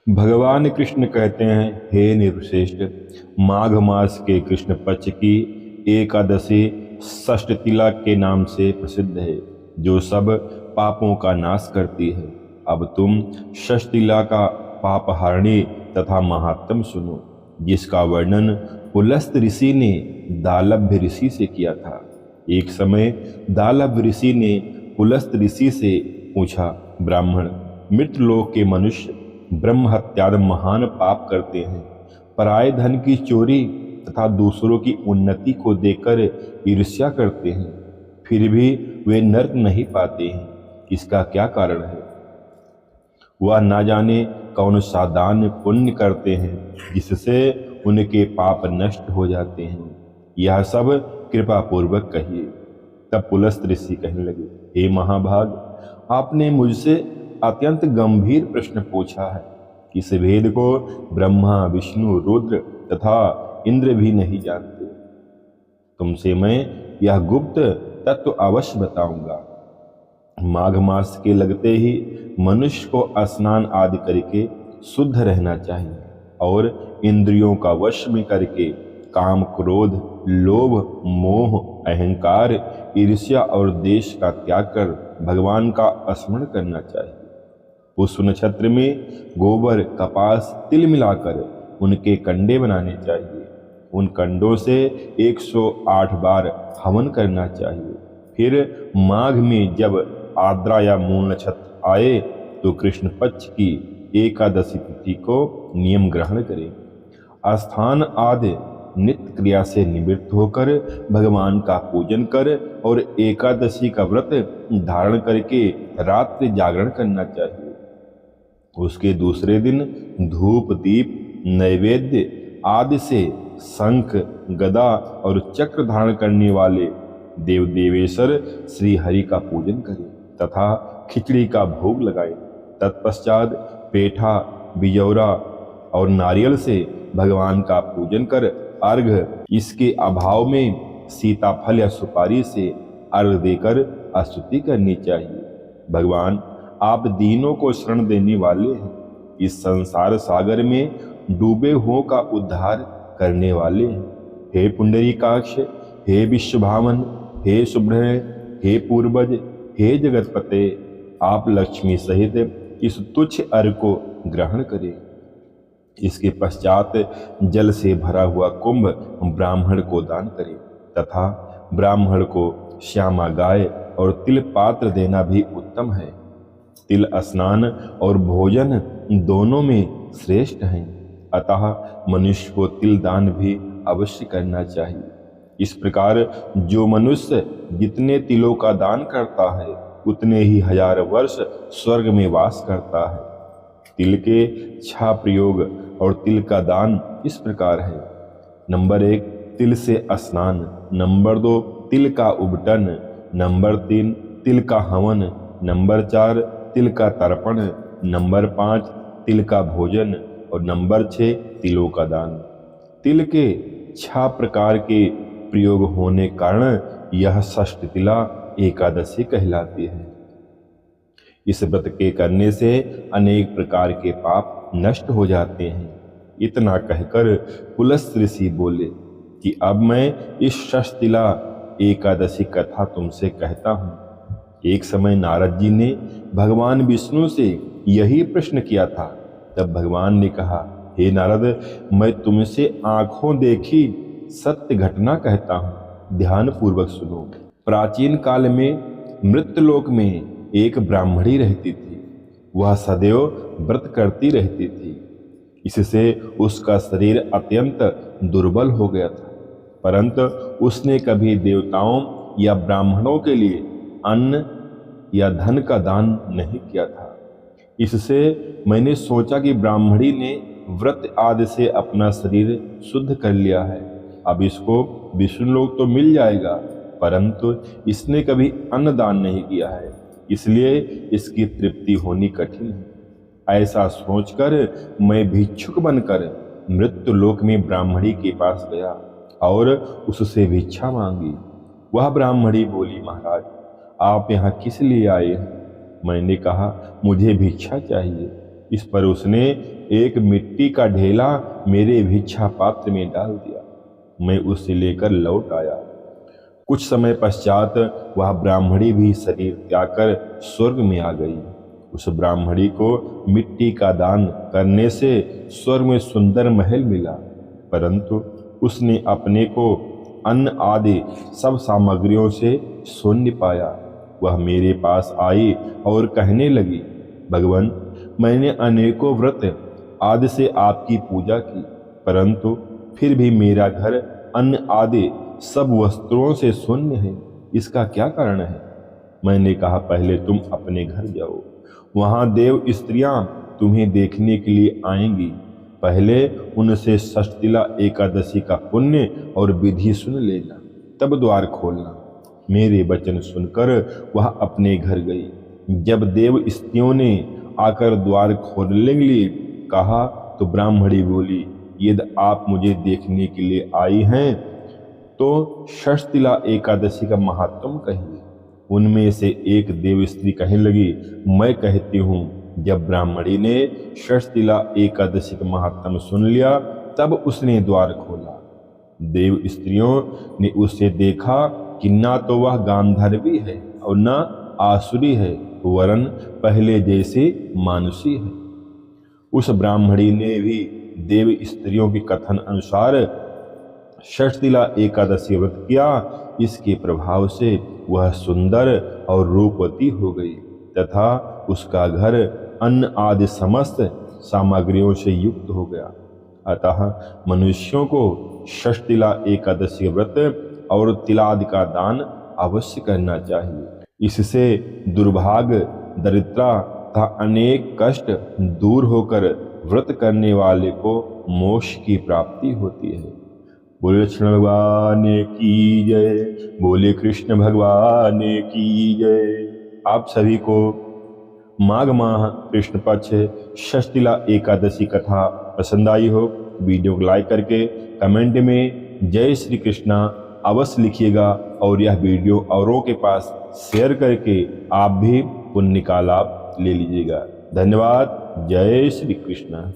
भगवान कृष्ण कहते हैं, हे निर्वश्रेष्ठ, माघ मास के कृष्ण पक्ष की एकादशी षष्ठतिला के नाम से प्रसिद्ध है, जो सब पापों का नाश करती है। अब तुम षष्ठतिला का पापहारिणी तथा महात्म सुनो, जिसका वर्णन पुलस्त ऋषि ने दालभ्य ऋषि से किया था। एक समय दालभ्य ऋषि ने पुलस्त ऋषि से पूछा, ब्राह्मण, मृतलोक के मनुष्य ब्रह्म हत्याद महान पाप करते हैं, पराये धन की चोरी तथा दूसरों की उन्नति को देखकर ईर्ष्या करते हैं, फिर भी वे नर्क नहीं पाते हैं। इसका क्या कारण है? वह ना जाने कौन सा दान पुण्य करते हैं, जिससे उनके पाप नष्ट हो जाते हैं। यह सब कृपा पूर्वक कहिए। तब पुलस्त ऋषि कहने लगे, हे महाभाग, आपने मुझसे अत्यंत गंभीर प्रश्न पूछा है। इस भेद को ब्रह्मा, विष्णु, रुद्र तथा इंद्र भी नहीं जानते। तुमसे मैं यह गुप्त तत्व अवश्य बताऊंगा। माघ मास के लगते ही मनुष्य को स्नान आदि करके शुद्ध रहना चाहिए और इंद्रियों का वश में करके काम, क्रोध, लोभ, मोह, अहंकार, ईर्ष्या और देश का त्याग कर भगवान का स्मरण करना चाहिए। पुष्प नक्षत्र में गोबर, कपास, तिल मिलाकर उनके कंडे बनाने चाहिए। उन कंडों से 108 बार हवन करना चाहिए। फिर माघ में जब आर्द्रा या मूल नक्षत्र आए तो कृष्ण पक्ष की एकादशी तिथि को नियम ग्रहण करें। आस्थान आदि नित्य क्रिया से निवृत्त होकर भगवान का पूजन कर और एकादशी का व्रत धारण करके रात्रि जागरण करना चाहिए। उसके दूसरे दिन धूप, दीप, नैवेद्य आदि से शंख, गदा और चक्र धारण करने वाले देव देवेश्वर श्री हरि का पूजन करें तथा खिचड़ी का भोग लगाएं। तत्पश्चात पेठा, बिजौरा और नारियल से भगवान का पूजन कर अर्घ, इसके अभाव में सीताफल या सुपारी से अर्घ देकर स्तुति करनी चाहिए। भगवान, आप दीनों को शरण देने वाले हैं, इस संसार सागर में डूबे हुओं का उद्धार करने वाले हैं। हे पुंडरीकाक्ष, हे विश्वभावन, हे शुभ्र, हे पूर्वज, हे जगतपते, आप लक्ष्मी सहित इस तुच्छ अर्घ को ग्रहण करें। इसके पश्चात जल से भरा हुआ कुंभ ब्राह्मण को दान करें तथा ब्राह्मण को श्यामा गाय और तिल पात्र देना भी उत्तम है। तिल स्नान और भोजन दोनों में श्रेष्ठ हैं, अतः मनुष्य को तिल दान भी अवश्य करना चाहिए। इस प्रकार जो मनुष्य जितने तिलों का दान करता है उतने ही 1000 वर्ष स्वर्ग में वास करता है। तिल के 6 प्रयोग और तिल का दान इस प्रकार है। नंबर 1, तिल से स्नान। नंबर 2, तिल का उबटन। नंबर 3, तिल का हवन। नंबर 4, तिल का तर्पण। नंबर 5, तिल का भोजन। और नंबर 6, तिलों का दान। तिल के 6 प्रकार के प्रयोग होने कारण यह षष्ठतिला एकादशी कहलाती है। इस व्रत के करने से अनेक प्रकार के पाप नष्ट हो जाते हैं। इतना कहकर पुलस्त ऋषि बोले कि अब मैं इस षष्ठतिला एकादशी कथा तुमसे कहता हूँ। एक समय नारद जी ने भगवान विष्णु से यही प्रश्न किया था। तब भगवान ने कहा, हे नारद, मैं तुमसे आंखों देखी सत्य घटना कहता हूँ, ध्यान पूर्वक सुनो। प्राचीन काल में मृत्यलोक में एक ब्राह्मणी रहती थी। वह सदैव व्रत करती रहती थी। इससे उसका शरीर अत्यंत दुर्बल हो गया था, परंतु उसने कभी देवताओं या ब्राह्मणों के लिए अन्न या धन का दान नहीं किया था। इससे मैंने सोचा कि ब्राह्मणी ने व्रत आदि से अपना शरीर शुद्ध कर लिया है, अब इसको विष्णुलोक तो मिल जाएगा, परंतु इसने कभी अन्न दान नहीं किया है, इसलिए इसकी तृप्ति होनी कठिन है। ऐसा सोचकर मैं भिक्षुक बनकर मृत्युलोक में ब्राह्मणी के पास गया और उससे भिक्षा मांगी। वह ब्राह्मणी बोली, महाराज, आप यहाँ किस लिए आए हैं? मैंने कहा, मुझे भिक्षा चाहिए। इस पर उसने एक मिट्टी का ढेला मेरे भिक्षा पात्र में डाल दिया। मैं उसे लेकर लौट आया। कुछ समय पश्चात वह ब्राह्मणी भी शरीर त्याग कर स्वर्ग में आ गई। उस ब्राह्मणी को मिट्टी का दान करने से स्वर्ग में सुंदर महल मिला, परंतु उसने अपने को अन्न आदि सब सामग्रियों से शून्य पाया। वह मेरे पास आई और कहने लगी, भगवान, मैंने अनेकों व्रत आदि से आपकी पूजा की, परंतु फिर भी मेरा घर अन्न आदि सब वस्त्रों से शून्य है। इसका क्या कारण है? मैंने कहा, पहले तुम अपने घर जाओ, वहां देव स्त्रियां तुम्हें देखने के लिए आएंगी। पहले उनसे षष्ठिला एकादशी का पुण्य और विधि सुन लेना, तब द्वार खोलना। मेरे वचन सुनकर वह अपने घर गई। जब देव स्त्रियों ने आकर द्वार खोलने के लिए कहा तो ब्राह्मणी बोली, यदि आप मुझे देखने के लिए आई हैं तो षष्ठिला एकादशी का महात्म कहिए। उनमें से एक देव स्त्री कहने लगी, मैं कहती हूँ। जब ब्राह्मणी ने षष्ठिला एकादशी का महात्म सुन लिया तब उसने द्वार खोला। देव स्त्रियों ने उसे देखा कि ना तो वह गांधर्वी है और न आसुरी है, वरन पहले जैसे मानुषी है। उस ब्राह्मणी ने भी देव स्त्रियों के कथन अनुसार षष्ठिला एकादशी व्रत किया। इसके प्रभाव से वह सुंदर और रूपवती हो गई तथा उसका घर अन्न आदि समस्त सामग्रियों से युक्त हो गया। अतः मनुष्यों को षष्ठिला एकादशी व्रत और तिलादि का दान अवश्य करना चाहिए। इससे दुर्भाग्य, दरिद्रता तथा अनेक कष्ट दूर होकर व्रत करने वाले को मोक्ष की प्राप्ति होती है। बोले कृष्ण भगवान की जय, बोले कृष्ण भगवान की जय। आप सभी को माघ माह कृष्ण पक्ष षष्ठिला एकादशी कथा पसंद आई हो, वीडियो को लाइक करके कमेंट में जय श्री कृष्णा अवश्य लिखिएगा और यह वीडियो औरों के पास शेयर करके आप भी पुण्य का लाभ ले लीजिएगा। धन्यवाद। जय श्री कृष्ण।